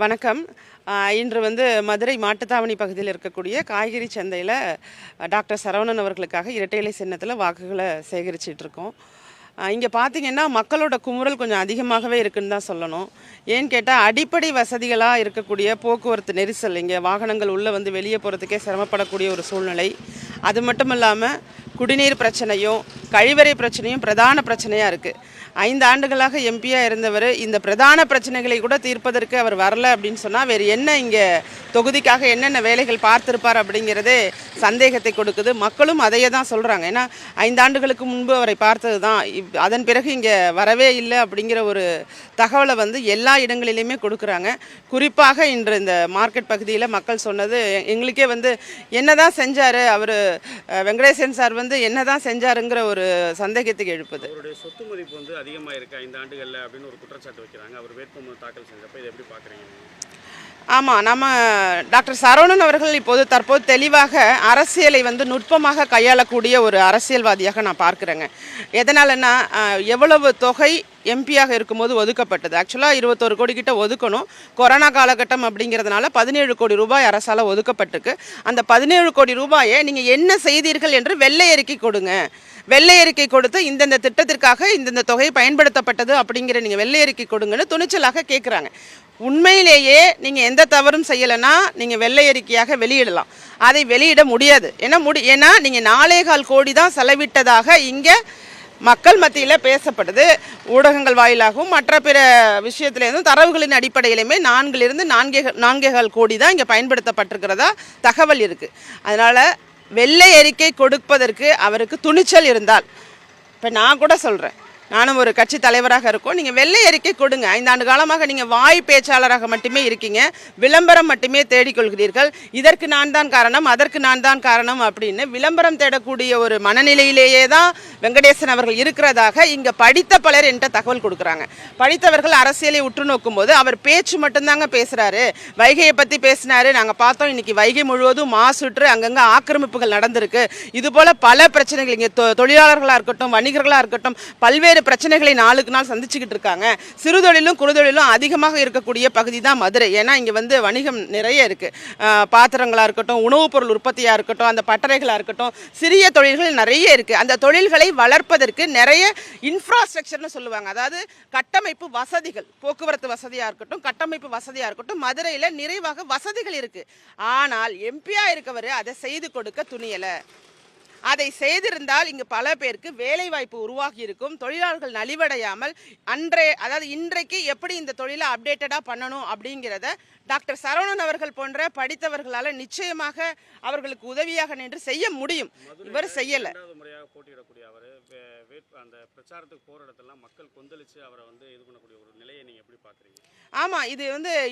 வணக்கம். இன்று மதுரை மாட்டுத்தாவணி பகுதியில் இருக்கக்கூடிய காய்கறி சந்தையில் டாக்டர் சரவணன் அவர்களுக்காக இரட்டை இலை சின்னத்தில் வாக்குகளை சேகரிச்சிட்டு இருக்கோம். இங்கே பார்த்தீங்கன்னா மக்களோட குமுறல் கொஞ்சம் அதிகமாகவே இருக்குன்னு தான் சொல்லணும். ஏன்னு கேட்டால் அடிப்படை வசதிகளாக இருக்கக்கூடிய போக்குவரத்து நெரிசல், இங்கே வாகனங்கள் உள்ளே வெளியே போகிறதுக்கே சிரமப்படக்கூடிய ஒரு சூழ்நிலை. அது மட்டும் இல்லாமல் குடிநீர் பிரச்சனையும் கழிவறை பிரச்சனையும் பிரதான பிரச்சனையாக இருக்குது. 5 ஆண்டுகளாக எம்பியாக இருந்தவர் இந்த பிரதான பிரச்சனைகளை கூட தீர்ப்பதற்கு அவர் வரல அப்படின்னு சொன்னால் வேறு என்ன இங்கே தொகுதிக்காக என்னென்ன வேலைகள் பார்த்துருப்பார் அப்படிங்கிறதே சந்தேகத்தை கொடுக்குது. மக்களும் அதையே தான் சொல்கிறாங்க. ஏன்னா 5 ஆண்டுகளுக்கு முன்பு அவரை பார்த்தது தான், அதன் பிறகு இங்கே வரவே இல்லை அப்படிங்கிற ஒரு தகவலை எல்லா இடங்களிலையுமே கொடுக்குறாங்க. குறிப்பாக இன்று இந்த மார்க்கெட் பகுதியில் மக்கள் சொன்னது எங்களுக்கே என்ன தான் செஞ்சார் அவர், வெங்கடேசன் சார் என்ன தான் செஞ்சாருங்கிற ஒரு சந்தேகத்துக்கு எழுப்புது. அவருடைய சொத்து மதிப்பு அதிகமாக இருக்குது 5 ஆண்டுகளில் அப்படின்னு ஒரு குற்றச்சாட்டு வைக்கிறாங்க. அவர் வேட்புமனு தாக்கல் செஞ்சப்போ இதை எப்படி பார்க்குறீங்க? ஆமாம், நம்ம டாக்டர் சரவணன் அவர்கள் தற்போது தெளிவாக அரசியலை நுட்பமாக கையாளக்கூடிய ஒரு அரசியல்வாதியாக நான் பார்க்குறேங்க. எதனாலன்னா எவ்வளவு தொகை எம்பியாக இருக்கும்போது ஒதுக்கப்பட்டது, ஆக்சுவலாக 21 கோடி கிட்ட ஒதுக்கணும். கொரோனா காலகட்டம் அப்படிங்கிறதுனால 17 கோடி ரூபாய் அரசால் ஒதுக்கப்பட்டிருக்கு. அந்த 17 கோடி ரூபாயை நீங்கள் என்ன செய்தீர்கள் என்று வெள்ளை அறிக்கை கொடுங்க. வெள்ளை அறிக்கை கொடுத்து இந்தந்த திட்டத்திற்காக இந்தந்த தொகை பயன்படுத்தப்பட்டது அப்படிங்கிற நீங்கள் வெள்ளை அறிக்கை கொடுங்கன்னு துணிச்சலாக கேட்குறாங்க. உண்மையிலேயே நீங்கள் எந்த தவறும் செய்யலைன்னா நீங்கள் வெள்ளை அறிக்கையாக வெளியிடலாம். அதை வெளியிட முடியாது. ஏன்னா நீங்கள் 4.25 கோடி தான் செலவிட்டதாக இங்கே மக்கள் மத்தியில் பேசப்படுது. ஊடகங்கள் வாயிலாகவும் மற்ற பிற விஷயத்துலேருந்தும் தரவுகளின் அடிப்படையிலுமே 4.25 கோடி தான் இங்கே பயன்படுத்தப்பட்டிருக்கிறதா தகவல் இருக்குது. அதனால் வெள்ளை அறிக்கை கொடுப்பதற்கு அவருக்கு துணிச்சல் இருந்தால், இப்போ நான் கூட சொல்கிறேன், நானும் ஒரு கட்சி தலைவராக இருக்கோம், நீங்கள் வெள்ளை அறிக்கை கொடுங்க. 5 ஆண்டு காலமாக நீங்கள் வாய் பேச்சாளராக மட்டுமே இருக்கீங்க, விளம்பரம் மட்டுமே தேடிக்கொள்கிறீர்கள். இதற்கு நான் தான் காரணம், அதற்கு நான் தான் காரணம் அப்படின்னு விளம்பரம் தேடக்கூடிய ஒரு மனநிலையிலேயே தான் வெங்கடேசன் அவர்கள் இருக்கிறதாக இங்கே படித்த பலர் என்கிட்ட தகவல் கொடுக்குறாங்க. படித்தவர்கள் அரசியலை உற்று நோக்கும் போது அவர் பேச்சு மட்டும்தாங்க பேசுகிறாரு. வைகையை பற்றி பேசினாரு, நாங்கள் பார்த்தோம். இன்றைக்கி வைகை முழுவதும் மாசுற்று அங்கங்கே ஆக்கிரமிப்புகள் நடந்திருக்கு. இதுபோல் பல பிரச்சனைகள் இங்கே தொழிலாளர்களாக இருக்கட்டும், வணிகர்களாக இருக்கட்டும், பல்வேறு பிரச்சனைகளை நாளுக்கு நாள் சந்திச்சுக்கிட்டு இருக்காங்க. சிறு தொழிலும் குறுதொழிலும் அதிகமாக இருக்கக்கூடிய பகுதி தான் மதுரை. ஏன்னா இங்கே வணிகம் நிறைய இருக்குது. பாத்திரங்களாக இருக்கட்டும், உணவுப் பொருள் உற்பத்தியாக இருக்கட்டும், அந்த பட்டறைகளாக இருக்கட்டும், சிறிய தொழில்கள் நிறைய இருக்குது. அந்த தொழில்களை வளர்ப்பதற்கு நிறைய இன்ஃப்ராஸ்ட்ரக்சர்னு சொல்லுவாங்க, அதாவது கட்டமைப்பு வசதிகள், போக்குவரத்து வசதியாக இருக்கட்டும், கட்டமைப்பு வசதியாக இருக்கட்டும், மதுரையில் நிறைவாக வசதிகள் இருக்குது. ஆனால் எம்பியாக இருக்கவர் அதை செய்து கொடுக்க துணியலை. அதை செய்திருந்தால் இங்கு பல பேருக்கு வேலை வாய்ப்பு உருவாகி இருக்கும். தொழிலாளர்கள் நலிவடையாமல் இன்றைக்கு எப்படி இந்த தொழிலை அப்டேட்டடாக பண்ணணும் அப்படிங்கிறத டாக்டர் சரவணன் அவர்கள் போன்ற படித்தவர்களால் நிச்சயமாக அவர்களுக்கு உதவியாக நின்று செய்ய முடியும். இவர் செய்யலை. அந்த பிரச்சாரத்துக்கு போகிற இடத்துலாம் மக்கள் கொந்தளித்து அவரை இது பண்ணக்கூடிய ஒரு நிலையை நீங்கள் எப்படி பார்க்குறீங்க? ஆமாம், இது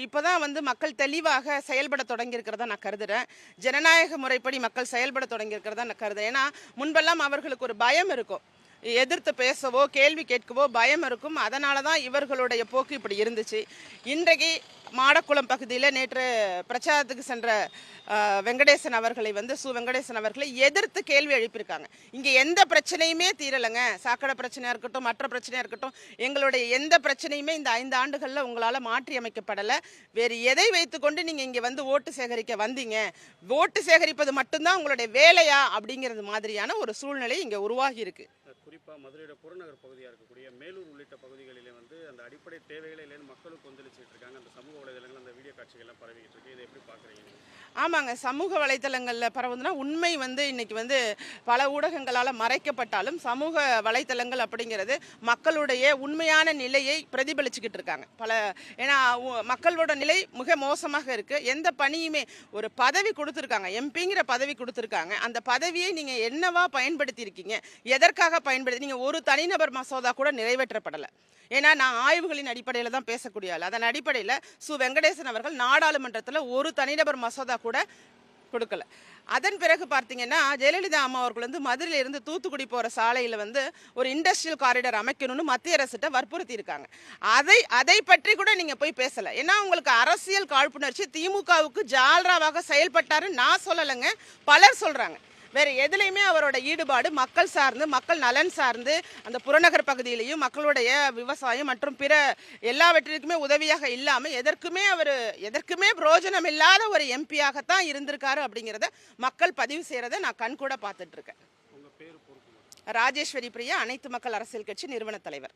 இப்போதான் மக்கள் தெளிவாக செயல்பட தொடங்கியிருக்கிறதா நான் கருதுகிறேன். ஜனநாயக முறைப்படி மக்கள் செயல்பட தொடங்கியிருக்கிறதா நான் கருதுறேன். ஏன்னா முன்பெல்லாம் அவர்களுக்கு ஒரு பயம் இருக்கும், எதிர்த்து பேசவோ கேள்வி கேட்கவோ பயம் இருக்கும். அதனால தான் இவர்களுடைய போக்கு இப்படி இருந்துச்சு. இன்றைக்கு மாடக்குளம் பகுதியில் நேற்று பிரச்சாரத்துக்கு சென்ற வெங்கடேசன் அவர்களை வெங்கடேசன் அவர்களை எதிர்த்து கேள்வி எழுப்பியிருக்காங்க. இங்கே எந்த பிரச்சனையுமே தீரலைங்க, சாக்கடை பிரச்சனையாக இருக்கட்டும், மற்ற பிரச்சனையாக இருக்கட்டும், எங்களுடைய எந்த பிரச்சனையுமே இந்த 5 ஆண்டுகளில் உங்களால் மாற்றி அமைக்கப்படலை. வேறு எதை வைத்துக்கொண்டு நீங்கள் இங்கே ஓட்டு சேகரிக்க வந்தீங்க, ஓட்டு சேகரிப்பது மட்டும்தான் உங்களுடைய வேலையா அப்படிங்கிறது மாதிரியான ஒரு சூழ்நிலை இங்கே உருவாகி இருக்கு. குறிப்பாக மதுரையோட புறநகர் பகுதியாக இருக்கக்கூடிய மேலூர் உள்ளிட்ட பகுதிகளிலே அந்த அடிப்படை தேவைகளை இல்லைன்னு மக்களும் கொந்தளிச்சுட்டு இருக்காங்க. அந்த சமூக வலைதளங்கள் அந்த வீடியோ காட்சிகள்லாம் பரவிக்கிட்டு இருக்கு. இதை எப்படி பார்க்குறீங்க? ஆமாங்க, சமூக வலைத்தளங்களில் பரவுதுன்னா உண்மை இன்னைக்கு பல ஊடகங்களால் மறைக்கப்பட்டாலும் சமூக வலைத்தளங்கள் அப்படிங்கிறது மக்களுடைய உண்மையான நிலையை பிரதிபலிச்சுக்கிட்டு இருக்காங்க. ஏன்னா மக்களோட நிலை மிக மோசமாக இருக்குது. எந்த பணியுமே ஒரு பதவி கொடுத்துருக்காங்க, எம்பிங்கிற பதவி கொடுத்துருக்காங்க. அந்த பதவியை நீங்கள் என்னவா பயன்படுத்தியிருக்கீங்க, எதற்காக பயன்படுத்தி, நீங்கள் ஒரு தனிநபர் மசோதா கூட நிறைவேற்றப்படலை. ஏன்னா நான் ஆய்வுகளின் அடிப்படையில் தான் பேசக்கூடிய ஆள். அதன் அடிப்படையில் வெங்கடேசன் அவர்கள் நாடாளுமன்றத்தில் ஒரு தனிநபர் மசோதா கூட கொடுக்கல. அதன் பிறகு பார்த்தீங்கன்னா ஜெயலலிதா அம்மா அவர்கள் மதுரையிலிருந்து தூத்துக்குடி போகிற சாலையில் ஒரு இண்டஸ்ட்ரியல் காரிடார் அமைக்கணும்னு மத்திய அரசிட்ட வற்புறுத்தி இருக்காங்க. அதை பற்றி கூட நீங்கள் போய் பேசலை. ஏன்னா உங்களுக்கு அரசியல் காழ்ப்புணர்ச்சி, திமுகவுக்கு ஜால்ராவாக செயல்பட்டாருன்னு நான் சொல்லலைங்க, பலர் சொல்கிறாங்க. வேறு எதுலேயுமே அவரோட ஈடுபாடு மக்கள் சார்ந்து, மக்கள் நலன் சார்ந்து, அந்த புறநகர் பகுதியிலையும் மக்களுடைய விவசாயம் மற்றும் பிற எல்லாவற்றிற்குமே உதவியாக இல்லாமல் எதற்குமே பிரயோஜனம் இல்லாத ஒரு எம்பியாகத்தான் இருந்திருக்காரு அப்படிங்கிறத மக்கள் பதிவு செய்கிறத நான் கண்கூட பார்த்துட்டு இருக்கேன். ராஜேஸ்வரி பிரியா, அனைத்து மக்கள் அரசியல் கட்சி நிறுவன தலைவர்.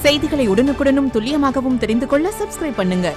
செய்திகளை உடனுக்குடனும் துல்லியமாகவும் தெரிந்து கொள்ள சப்ஸ்கிரைப் பண்ணுங்க.